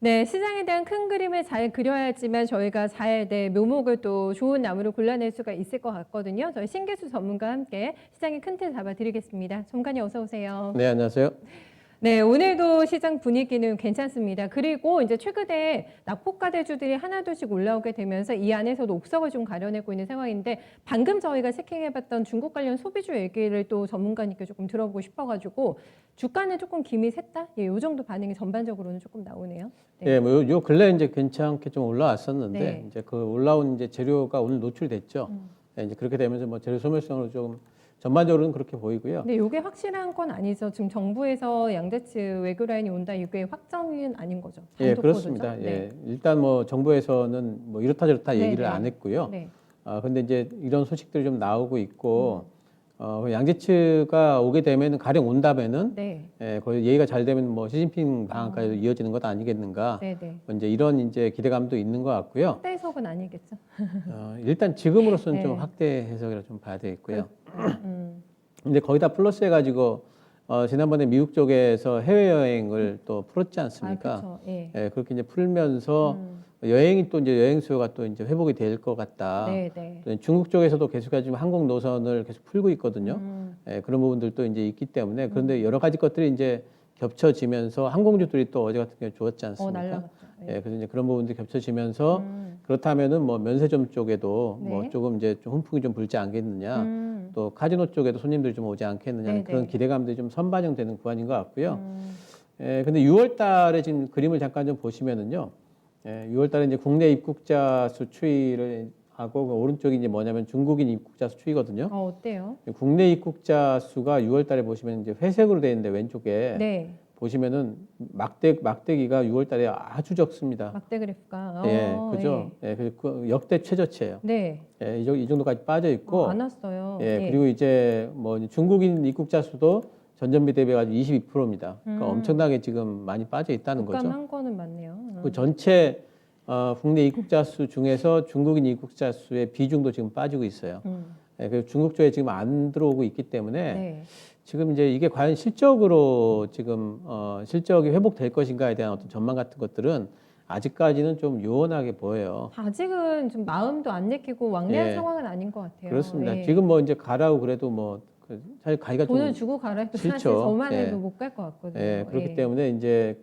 네, 시장에 대한 큰 그림을 잘 그려야지만 저희가 잘 묘목을 또 좋은 나무를 골라낼 수가 있을 것 같거든요. 저희 신기수 전문가와 함께 시장의 큰 틀 잡아드리겠습니다. 전문가님 어서 오세요. 네, 안녕하세요. 네, 오늘도 시장 분위기는 괜찮습니다. 그리고 이제 최근에 낙폭과대주들이 하나둘씩 올라오게 되면서 이 안에서도 옥석을 좀 가려내고 있는 상황인데 방금 저희가 체킹해봤던 중국 관련 소비주 얘기를 또 전문가님께 조금 들어보고 싶어가지고 주가는 조금 김이 샜다? 예, 요 정도 반응이 전반적으로는 조금 나오네요. 네. 예, 뭐 요 근래 이제 괜찮게 좀 올라왔었는데 네. 이제 그 올라온 이제 재료가 오늘 노출됐죠. 예, 이제 그렇게 되면서 뭐 재료 소멸성으로 좀 전반적으로는 그렇게 보이고요. 근데 이게 확실한 건 아니죠. 지금 정부에서 양대치 외교 라인이 온다 이게 확정은 아닌 거죠. 예, 단독 그렇습니다. 보도죠? 예, 일단 뭐 정부에서는 뭐 이렇다 저렇다 네, 얘기를 네. 안 했고요. 네. 근데 이제 이런 소식들이 좀 나오고 있고 양재츠가 오게 되면은 가령 온다면은 네. 예, 거의 예의가 잘 되면 뭐 시진핑 방한까지도 이어지는 것 아니겠는가. 네, 네. 뭐 이제 이런 이제 기대감도 있는 것 같고요. 확대 해석은 아니겠죠. 일단 지금으로서는 네. 좀 확대 해석이라 좀 봐야 되겠고요. 음. 근데 거기다 플러스 해가지고 지난번에 미국 쪽에서 해외여행을 또 풀었지 않습니까? 아, 그렇죠. 예. 예, 그렇게 이제 풀면서 여행이 또 이제 여행 수요가 또 이제 회복이 될 것 같다. 네, 네. 또 중국 쪽에서도 계속해서 지금 항공 노선을 계속 풀고 있거든요. 예, 그런 부분들도 이제 있기 때문에 그런데 여러 가지 것들이 이제 겹쳐지면서 항공주들이 또 어제 같은 경우에 좋았지 않습니까? 날라갔죠. 예. 예, 그래서 이제 그런 부분들이 겹쳐지면서 그렇다면은 뭐 면세점 쪽에도 네. 뭐 조금 이제 좀 훈풍이 좀 불지 않겠느냐. 또 카지노 쪽에도 손님들이 좀 오지 않겠느냐 네, 그런 네. 기대감들이 좀 선반영되는 구간인 것 같고요. 예, 근데 6월 달에 지금 그림을 잠깐 좀 보시면은요. 예, 6월 달에 이제 국내 입국자 수 추이를 하고 그 오른쪽이 이제 뭐냐면 중국인 입국자 수 추이거든요. 어때요? 국내 입국자 수가 6월 달에 보시면 이제 회색으로 되어 있는데 왼쪽에 네. 보시면은 막대기가 6월 달에 아주 적습니다. 막대 그래프가. 예, 그죠? 예, 그 역대 최저치예요. 네. 예, 이 정도까지 빠져 있고, 안 왔어요. 예, 그리고 이제 뭐 중국인 입국자 수도 전전비 대비해가지고 22%입니다. 그러니까 엄청나게 지금 많이 빠져 있다는 거죠. 국감한 거는 맞네요. 그 전체 국내 입국자 수 중에서 중국인 입국자 수의 비중도 지금 빠지고 있어요. 예, 그리고 중국 쪽에 지금 안 들어오고 있기 때문에 네. 지금 이제 이게 과연 실적으로 지금 실적이 회복될 것인가에 대한 어떤 전망 같은 것들은 아직까지는 좀 요원하게 보여요. 아직은 좀 마음도 안 내키고 왕래한 예. 상황은 아닌 것 같아요. 그렇습니다. 예. 지금 뭐 이제 가라고 그래도 뭐 사실 가기가 돈을 좀 주고 가라 해도 사실 싫죠. 저만 예. 해도 못 갈 것 같거든요. 예, 그렇기 예. 때문에 이제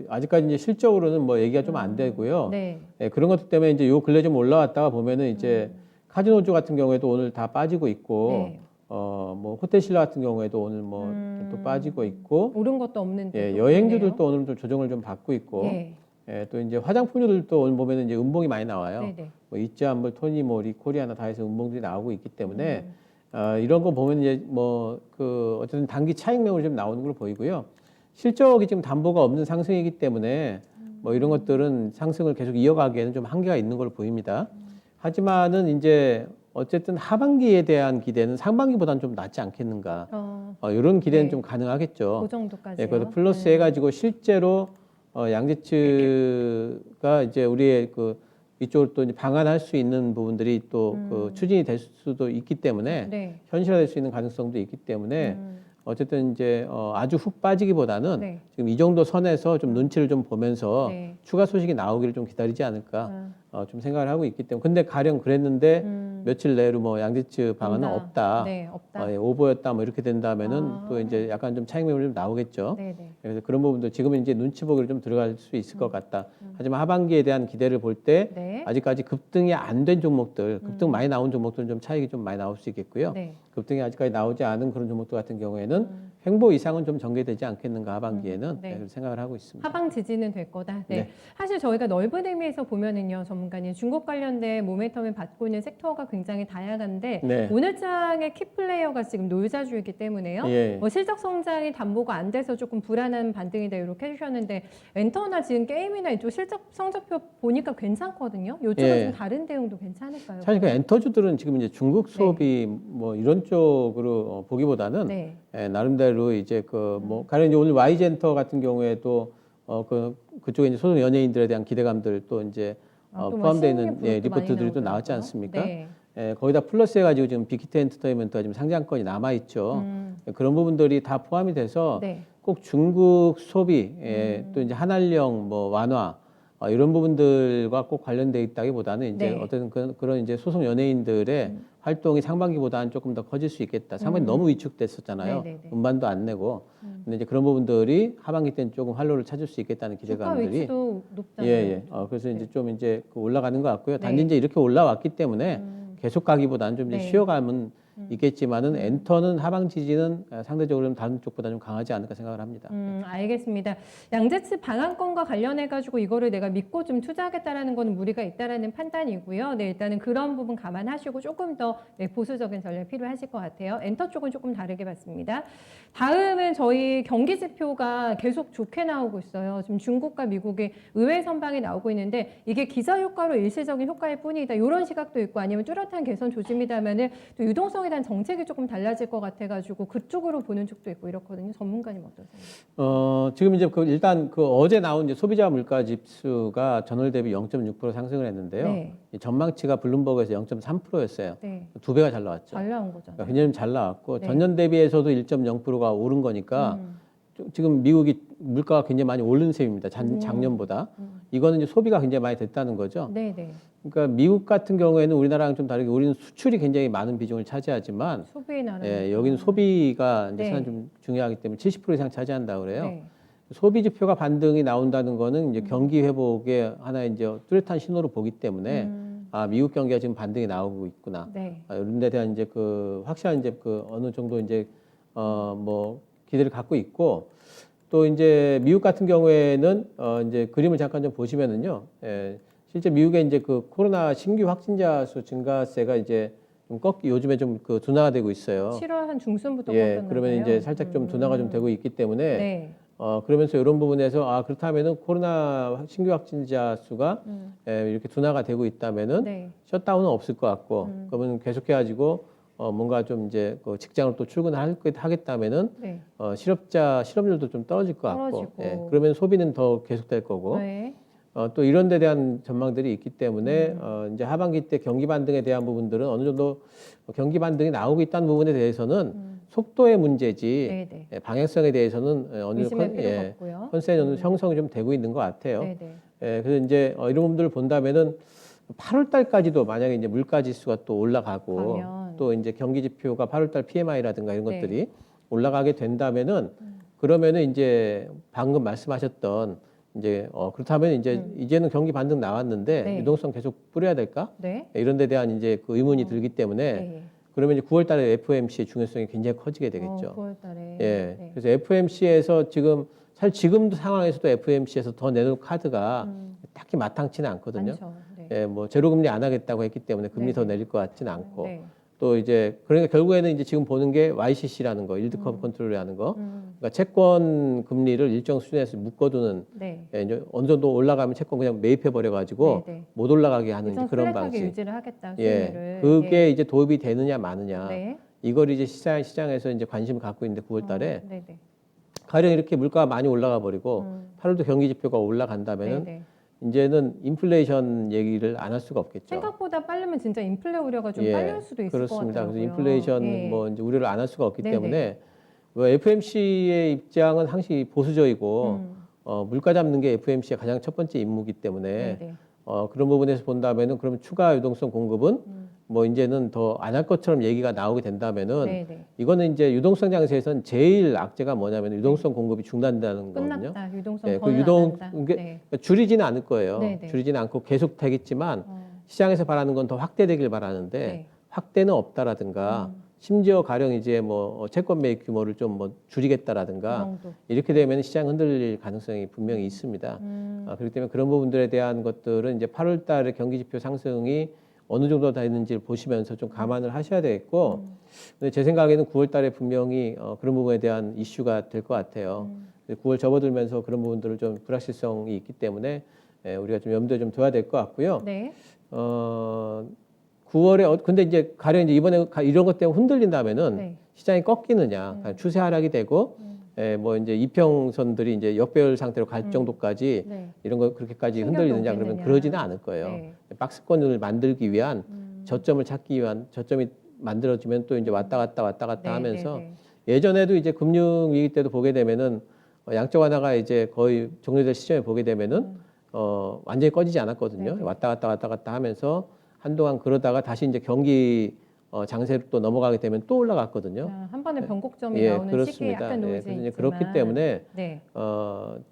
아직까지 이제 실적으로는 뭐 얘기가 좀 안 되고요. 네. 예, 그런 것들 때문에 이제 요 근래 좀 올라왔다가 보면은 이제 카지노주 같은 경우에도 오늘 다 빠지고 있고, 네. 뭐 호텔신라 같은 경우에도 오늘 뭐 또 빠지고 있고, 오른 것도 없는데. 예, 여행주들도 오늘 좀 조정을 좀 받고 있고, 예. 예, 또 이제 화장품주들도 오늘 보면은 이제 음봉이 많이 나와요. 네네. 뭐 이츠한물, 토니모리, 코리아나 다 해서 음봉들이 나오고 있기 때문에 이런 거 보면 이제 뭐 어쨌든 단기 차익 매물이 좀 나오는 걸로 보이고요. 실적이 지금 담보가 없는 상승이기 때문에 뭐 이런 것들은 상승을 계속 이어가기에는 좀 한계가 있는 걸로 보입니다. 하지만은 이제 어쨌든 하반기에 대한 기대는 상반기보다는 좀 낫지 않겠는가. 이런 기대는 네. 좀 가능하겠죠. 그 정도까지요. 예, 그래서 플러스 해가지고 실제로 양재츠가 이제 우리의 이쪽을 또 이제 방한할 수 있는 부분들이 또 추진이 될 수도 있기 때문에 네. 현실화될 수 있는 가능성도 있기 때문에 어쨌든 이제 아주 훅 빠지기보다는 네. 지금 이 정도 선에서 좀 눈치를 좀 보면서 네. 추가 소식이 나오기를 좀 기다리지 않을까 좀 생각을 하고 있기 때문에 근데 가령 그랬는데 며칠 내로 뭐 양재츠 방안은 없다. 네, 없다. 예, 오버였다 뭐 이렇게 된다면은 또 이제 약간 좀 차익 매물이 좀 나오겠죠. 네네. 그래서 그런 부분도 지금은 이제 눈치 보기로 좀 들어갈 수 있을 것 같다. 하지만 하반기에 대한 기대를 볼 때 네. 아직까지 급등이 안 된 종목들, 급등 많이 나온 종목들은 좀 차익이 좀 많이 나올 수 있겠고요. 네. 급등이 아직까지 나오지 않은 그런 종목들 같은 경우에는 횡보 이상은 좀 전개되지 않겠는가 하반기에는 네. 그렇게 생각을 하고 있습니다. 하방 지지는 될 거다. 네. 네. 사실 저희가 넓은 의미에서 보면은요, 전문가님 중국 관련된 모멘텀을 받고 있는 섹터가 굉장히 다양한데 네. 오늘 장의 키플레이어가 지금 놀자주이기 때문에요. 예. 뭐 실적 성장이 담보가 안 돼서 조금 불안한 반등이다 이렇게 해주셨는데 엔터나 지금 게임이나 이쪽 실적 성적표 보니까 괜찮거든요. 요쪽은 예. 좀 다른 대응도 괜찮을까요? 사실 그 엔터주들은 지금 이제 중국 수업이 뭐 이런 쪽으로 보기보다는 네. 예, 나름대로 이제 뭐 가령 이제 오늘 YG엔터 같은 경우에도 그쪽에 이제 소속 연예인들에 대한 기대감들 또 이제 또 뭐 포함되어 있는 신흥 프로도 많이 리포트들이 또 나왔지 나오더라고요. 않습니까? 네. 예, 거기다 플러스 해가지고 지금 빅히트 엔터테인먼트가 지금 상장권이 남아 있죠. 그런 부분들이 다 포함이 돼서 네. 꼭 중국 소비, 또 이제 한알령 뭐 완화 이런 부분들과 꼭 관련돼 있다기보다는 이제 네. 어떤 그런 이제 소속 연예인들의 활동이 상반기보다는 조금 더 커질 수 있겠다. 상반기 너무 위축됐었잖아요. 네네네. 음반도 안 내고. 근데 이제 그런 부분들이 하반기 때는 조금 활로를 찾을 수 있겠다는 주가 기대감들이 위치도 높잖아요. 예. 그래서 이제 좀 이제 그 올라가는 것 같고요. 단지 네. 이제 이렇게 올라왔기 때문에 계속 가기보다는 좀 이제 네. 쉬어감은 있겠지만은 엔터는 하방 지지는 상대적으로 좀 다른 쪽보다 좀 강하지 않을까 생각을 합니다. 알겠습니다. 양재츠 방한권과 관련해 가지고 이거를 내가 믿고 좀 투자하겠다라는 거는 무리가 있다라는 판단이고요. 네, 일단은 그런 부분 감안하시고 조금 더 네, 보수적인 전략이 필요하실 것 같아요. 엔터 쪽은 조금 다르게 봤습니다. 다음은 저희 경기 지표가 계속 좋게 나오고 있어요. 지금 중국과 미국의 의외 선방이 나오고 있는데 이게 기저 효과로 일시적인 효과일 뿐이다. 이런 시각도 있고 아니면 뚜렷한 개선 조짐이다면은 또 유동성에 대한 정책이 조금 달라질 것 같아가지고 그쪽으로 보는 쪽도 있고 이렇거든요. 전문가님 어떠세요? 지금 이제 일단 어제 나온 이제 소비자 물가 지수가 전월 대비 0.6% 상승을 했는데요. 네. 이 전망치가 블룸버그에서 0.3%였어요. 네. 2배가 잘 나왔죠. 잘 나온 거잖아요. 그러니까 굉장히 잘 나왔고 네. 전년 대비해서도 1.0%가 오른 거니까 지금 미국이 물가가 굉장히 많이 오른 셈입니다. 작년보다. 이거는 이제 소비가 굉장히 많이 됐다는 거죠. 네네. 그러니까 미국 같은 경우에는 우리나라랑 좀 다르게 우리는 수출이 굉장히 많은 비중을 차지하지만 소비의 나라. 여기는 소비가 이제 네. 상당히 좀 중요하기 때문에 70% 이상 차지한다고 그래요. 네. 소비 지표가 반등이 나온다는 거는 이제 경기 회복의 하나의 이제 뚜렷한 신호로 보기 때문에 미국 경기가 지금 반등이 나오고 있구나. 네. 이런 데 대한 이제 확실한 이제 어느 정도 이제 뭐 기대를 갖고 있고 또 이제 미국 같은 경우에는 이제 그림을 잠깐 좀 보시면은요. 실제 미국의 이제 코로나 신규 확진자 수 증가세가 이제 좀 요즘에 좀 둔화되고 있어요. 7월 한 중순부터 그러면 꺾였나봐요. 이제 살짝 좀 둔화가 좀 되고 있기 때문에 네. 그러면서 이런 부분에서 그렇다면은 코로나 신규 확진자 수가 이렇게 둔화가 되고 있다면은 네. 셧다운은 없을 것 같고 그러면 계속해가지고 뭔가 좀 이제 직장을 또 출근하겠다면은 네. 실업률도 좀 떨어질 것 같고 떨어지고. 그러면 소비는 더 계속될 거고 네. 또 이런 데 대한 전망들이 있기 때문에 이제 하반기 때 경기 반등에 대한 부분들은 어느 정도 경기 반등이 나오고 있다는 부분에 대해서는 속도의 문제지 네네. 방향성에 대해서는 어느 의심할 필요가 없고요. 컨센이 어느 형성이 좀 되고 있는 것 같아요. 네네. 그래서 이제 이런 부분들을 본다면은 8월 달까지도 만약에 이제 물가 지수가 또 올라가고 가면. 또 이제 경기 지표가 8월 달 PMI라든가 이런 네. 것들이 올라가게 된다면은 그러면은 이제 방금 말씀하셨던 이제 그렇다면 이제는 경기 반등 나왔는데 네. 유동성 계속 뿌려야 될까? 네. 이런 데 대한 이제 의문이 들기 때문에 네. 그러면 이제 9월 달에 FOMC의 중요성이 굉장히 커지게 되겠죠. 9월 달에. 예. 네. 그래서 FOMC에서 사실 지금 상황에서도 FOMC에서 더 내놓을 카드가 딱히 마땅치는 않거든요. 많죠. 네. 예, 뭐 제로 금리 안 하겠다고 했기 때문에 금리 더 네네. 내릴 것 같지는 않고 네. 또 이제 그러니까 결국에는 이제 지금 보는 게 YCC라는 거, 일드 커브 컨트롤이라는 거. 그러니까 채권 금리를 일정 수준에서 묶어두는 네. 이제 어느 정도 올라가면 채권 그냥 매입해 버려 가지고 네, 네. 못 올라가게 하는 이제 일단 그런 플랫하게 방식. 유지를 하겠다. 예. 수익률을. 그게 이제 도입이 되느냐 마느냐. 네. 이걸 이제 시장에서 이제 관심을 갖고 있는데 9월 달에 네네. 가령 이렇게 물가가 많이 올라가 버리고 8월도 경기 지표가 올라간다면은 네네. 이제는 인플레이션 얘기를 안 할 수가 없겠죠. 생각보다 빠르면 진짜 인플레 우려가 좀 예, 빨릴 수도 있을 것 그렇습니다. 같아요. 그래서 인플레이션 뭐 이제 우려를 안 할 수가 없기 네네. 때문에 FMC의 입장은 항상 보수적이고 물가 잡는 게 FMC의 가장 첫 번째 임무이기 때문에 네네. 그런 부분에서 본다면은 그러면 추가 유동성 공급은 뭐 이제는 더 안 할 것처럼 얘기가 나오게 된다면은 네네. 이거는 이제 유동성 장세에서는 제일 악재가 뭐냐면 유동성 공급이 중단된다는 거거든요. 끝났다. 유동성 네, 더는 안 한다. 네. 줄이지는 않을 거예요. 네네. 줄이지는 않고 계속 되겠지만 시장에서 바라는 건 더 확대되길 바라는데 네. 확대는 없다라든가 심지어 가령 이제 뭐 채권 매입 규모를 좀 뭐 그 줄이겠다라든가 정도. 이렇게 되면 시장 흔들릴 가능성이 분명히 있습니다. 그렇기 때문에 그런 부분들에 대한 것들은 이제 8월 달에 경기 지표 상승이 어느 정도 되는지를 보시면서 좀 감안을 하셔야 되겠고 근데 제 생각에는 9월 달에 분명히 그런 부분에 대한 이슈가 될 것 같아요. 9월 접어들면서 그런 부분들을 좀 불확실성이 있기 때문에 우리가 좀 염두에 좀 둬야 될 것 같고요. 네. 9월에 근데 이제 가령 이제 이번에 이런 것 때문에 흔들린다면은 네. 시장이 꺾이느냐, 추세 하락이 되고 뭐 이제 이평선들이 이제 역배열 상태로 갈 정도까지 네. 이런 거 그렇게까지 충격이 흔들리느냐 그러면 오겠느냐. 그러지는 않을 거예요. 네. 박스권을 만들기 위한 저점을 찾기 위한 저점이 만들어지면 또 이제 왔다 갔다 네, 하면서 네, 예전에도 이제 금융 위기 때도 보게 되면은 양적 완화가 이제 거의 종료될 시점에 보게 되면은 완전히 꺼지지 않았거든요. 네. 왔다 갔다 하면서 한동안 그러다가 다시 이제 경기 장세로 또 넘어가게 되면 또 올라갔거든요. 한 번에 변곡점이 예, 나오는 시기에 그렇습니다. 약간 예, 노이즈 그래서 이제 있지만 그렇기 때문에 네.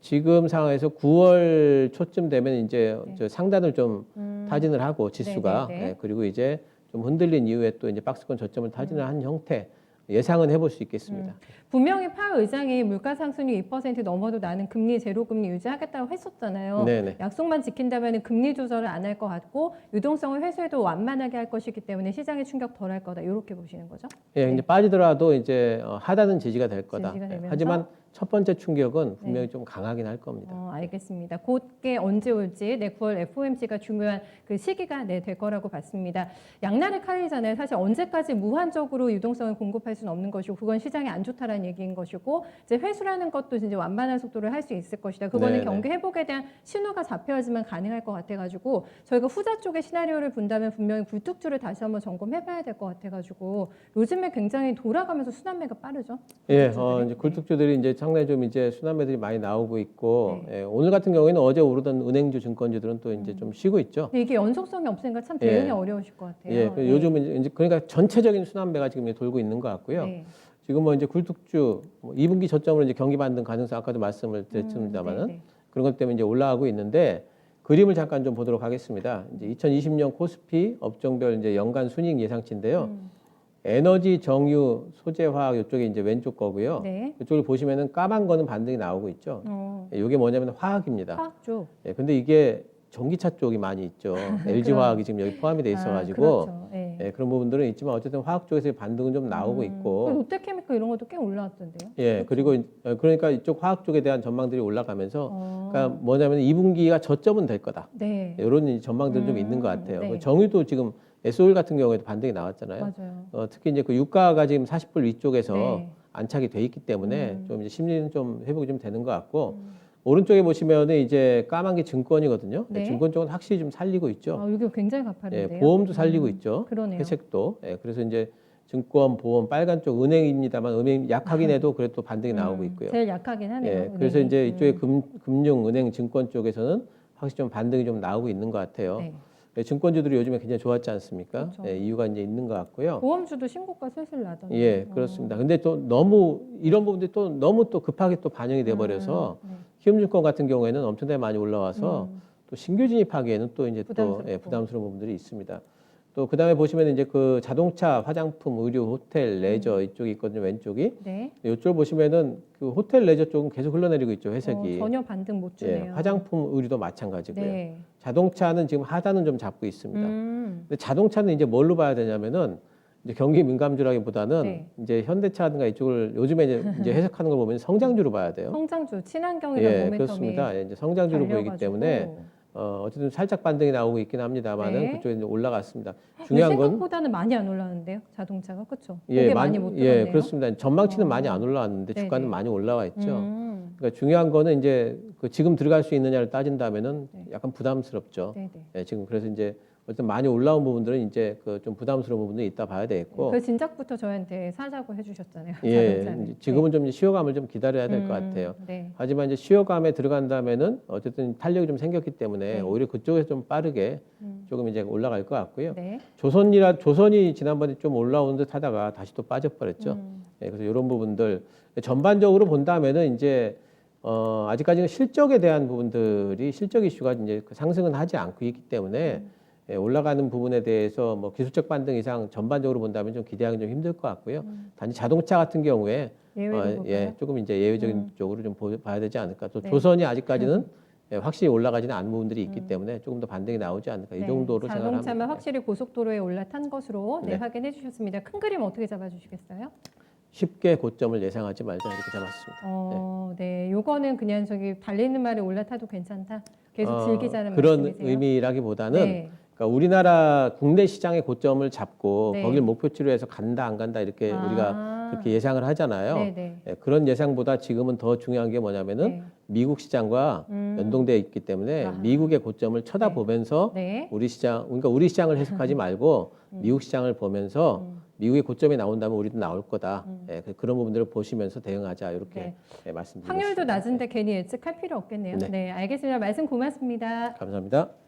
지금 상황에서 9월 초쯤 되면 이제 네. 저 상단을 좀 타진을 하고 지수가 네, 네, 네. 예, 그리고 이제 좀 흔들린 이후에 또 이제 박스권 저점을 타진을 한 형태 예상은 해볼 수 있겠습니다. 분명히 파월 의장이 물가 상승률 2% 넘어도 나는 금리 제로 금리 유지하겠다고 했었잖아요. 네네. 약속만 지킨다면 금리 조절을 안 할 것 같고 유동성을 회수해도 완만하게 할 것이기 때문에 시장에 충격 덜 할 거다. 이렇게 보시는 거죠? 예, 이제 빠지더라도 이제 하단은 지지가 될 거다. 지지가 되면서? 하지만 첫 번째 충격은 분명히 좀 강하긴 할 겁니다. 알겠습니다. 곧게 언제 올지 9월 FOMC가 중요한 그 시기가 될 거라고 봤습니다. 양날의 칼이잖아요. 사실 언제까지 무한적으로 유동성을 공급할 수는 없는 것이고 그건 시장에 안 좋다라는 얘기인 것이고 이제 회수라는 것도 이제 완만한 속도를 할 수 있을 것이다. 그거는 네네. 경기 회복에 대한 신호가 잡혀야지만 가능할 것 같아가지고 저희가 후자 쪽의 시나리오를 본다면 분명히 굴뚝주를 다시 한번 점검해봐야 될 것 같아가지고 요즘에 굉장히 돌아가면서 순환매가 빠르죠. 예, 굴뚝주들이. 이제 굴뚝주들이 이제 상당히 좀 이제 순환매들이 많이 나오고 있고 네. 예, 오늘 같은 경우에는 어제 오르던 은행주, 증권주들은 또 이제 좀 쉬고 있죠. 근데 이게 연속성이 없으니까 참 대응이 예. 어려우실 것 같아요. 예, 그 요즘은 이제 그러니까 전체적인 순환매가 지금 돌고 있는 것 같고요. 네. 지금 뭐 이제 굴뚝주 2분기 저점으로 이제 경기 반등 가능성 아까도 말씀을 드렸습니다만은 네. 그런 것 때문에 이제 올라가고 있는데 그림을 잠깐 좀 보도록 하겠습니다. 이제 2020년 코스피 업종별 이제 연간 순이익 예상치인데요. 에너지, 정유, 소재, 화학 이쪽이 이제 왼쪽 거고요. 네. 이쪽을 보시면은 까만 거는 반등이 나오고 있죠. 이게 뭐냐면 화학입니다. 화학 쪽. 예, 근데 이게 전기차 쪽이 많이 있죠. LG 화학이 지금 여기 포함이 돼 있어가지고 그렇죠. 네. 예, 그런 부분들은 있지만 어쨌든 화학 쪽에서의 반등은 좀 나오고 그 있고 롯데케미컬 이런 것도 꽤 올라왔던데요. 예, 그리고 그러니까 이쪽 화학 쪽에 대한 전망들이 올라가면서 어. 그러니까 뭐냐면 2분기가 저점은 될 거다. 네. 이런 전망들이 좀 있는 것 같아요. 네. 정유도 지금 SO일 같은 경우에도 반등이 나왔잖아요. 맞아요. 특히 이제 그 유가가 지금 40불 위쪽에서 네. 안착이 돼 있기 때문에 좀 이제 심리는 좀 회복이 좀 되는 것 같고 오른쪽에 보시면은 이제 까만 게 증권이거든요. 네. 증권 쪽은 확실히 좀 살리고 있죠. 이게 굉장히 가파른데요. 예, 보험도 살리고 있죠. 그러네요. 회색도. 예, 그래서 이제 증권, 보험, 빨간 쪽 은행입니다만 은행 약하긴 해도 그래도 반등이 나오고 있고요. 제일 약하긴 하네요. 예, 그래서 은행이. 이제 이쪽에 금융, 은행, 증권 쪽에서는 확실히 좀 반등이 좀 나오고 있는 것 같아요. 네. 예, 증권주들이 요즘에 굉장히 좋았지 않습니까? 그렇죠. 예, 이유가 이제 있는 것 같고요. 보험주도 신고가 슬슬 나던데. 예, 그렇습니다. 근데 또 너무 이런 부분들이 또 너무 또 급하게 또 반영이 돼 버려서 네. 키움증권 같은 경우에는 엄청나게 많이 올라와서 또 신규 진입하기에는 또 이제 부담스럽고. 또 부담스러운 부분들이 있습니다. 또 그다음에 보시면 이제 그 자동차, 화장품, 의류, 호텔, 레저 이쪽이 있거든요. 왼쪽이. 네. 이쪽 보시면은 그 호텔, 레저 쪽은 계속 흘러내리고 있죠. 회색이. 전혀 반등 못 예, 주네요. 화장품, 의류도 마찬가지고요. 네. 자동차는 지금 하단은 좀 잡고 있습니다. 근데 자동차는 이제 뭘로 봐야 되냐면은 이제 경기 민감주라기보다는 네. 이제 현대차든가 이쪽을 요즘에 이제 해석하는 걸 보면 성장주로 봐야 돼요. 성장주, 친환경이라는 예, 모멘텀이 그렇습니다. 예, 이제 성장주로 보이기 달려가지고. 때문에 어쨌든 살짝 반등이 나오고 있긴 합니다만은 네. 그쪽에 이제 올라갔습니다. 근데 중요한 건 생각보다는 많이 안 올라왔는데요. 자동차가 그렇죠. 예, 많이 못 예, 들었네요. 그렇습니다. 전망치는 많이 안 올라왔는데 네네. 주가는 많이 올라와 있죠. 음. 그러니까 중요한 거는 이제 그 지금 들어갈 수 있느냐를 따진다면은 네. 약간 부담스럽죠. 네네. 예, 지금 그래서 이제 어쨌든 많이 올라온 부분들은 이제 그 좀 부담스러운 부분들이 있다 봐야 되겠고. 그 진작부터 저한테 사자고 해주셨잖아요. 예, 자동차는. 이제 지금은 좀 이제 쉬어감을 좀 기다려야 될 것 같아요. 네. 하지만 이제 쉬어감에 들어간다면은 어쨌든 탄력이 좀 생겼기 때문에 네. 오히려 그쪽에서 좀 빠르게 조금 이제 올라갈 것 같고요. 네. 조선이 지난번에 좀 올라오는 듯 하다가 다시 또 빠져버렸죠. 예, 그래서 이런 부분들 전반적으로 본다면은 이제 아직까지는 실적에 대한 부분들이 실적 이슈가 이제 상승은 하지 않고 있기 때문에 예, 올라가는 부분에 대해서 뭐 기술적 반등 이상 전반적으로 본다면 좀 기대하기 좀 힘들 것 같고요. 단지 자동차 같은 경우에 예외로 예, 조금 이제 예외적인 쪽으로 좀 봐야 되지 않을까. 또 네. 조선이 아직까지는 예, 확실히 올라가지는 않은 부분들이 있기 때문에 조금 더 반등이 나오지 않을까. 이 정도로 생각을 합니다. 자동차만 확실히 고속도로에 올라탄 것으로 네. 확인해 주셨습니다. 큰 그림 어떻게 잡아주시겠어요? 쉽게 고점을 예상하지 말자 이렇게 잡았습니다. 네. 요거는 그냥 저기 달리는 말에 올라타도 괜찮다. 계속 즐기자는 그런 말씀이세요? 의미라기보다는 네. 그러니까 우리나라 국내 시장의 고점을 잡고 네. 거길 목표치로 해서 간다 안 간다 이렇게 우리가 그렇게 예상을 하잖아요. 네네. 예, 그런 예상보다 지금은 더 중요한 게 뭐냐면은 네. 미국 시장과 연동되어 있기 때문에 미국의 고점을 쳐다보면서 네. 우리 시장을 해석하지 말고 미국 시장을 보면서 미국의 고점이 나온다면 우리도 나올 거다. 예, 그런 부분들을 보시면서 대응하자 이렇게 네. 예, 말씀드리겠습니다. 확률도 낮은데 괜히 예측할 필요 없겠네요. 네. 네, 알겠습니다. 말씀 고맙습니다. 감사합니다.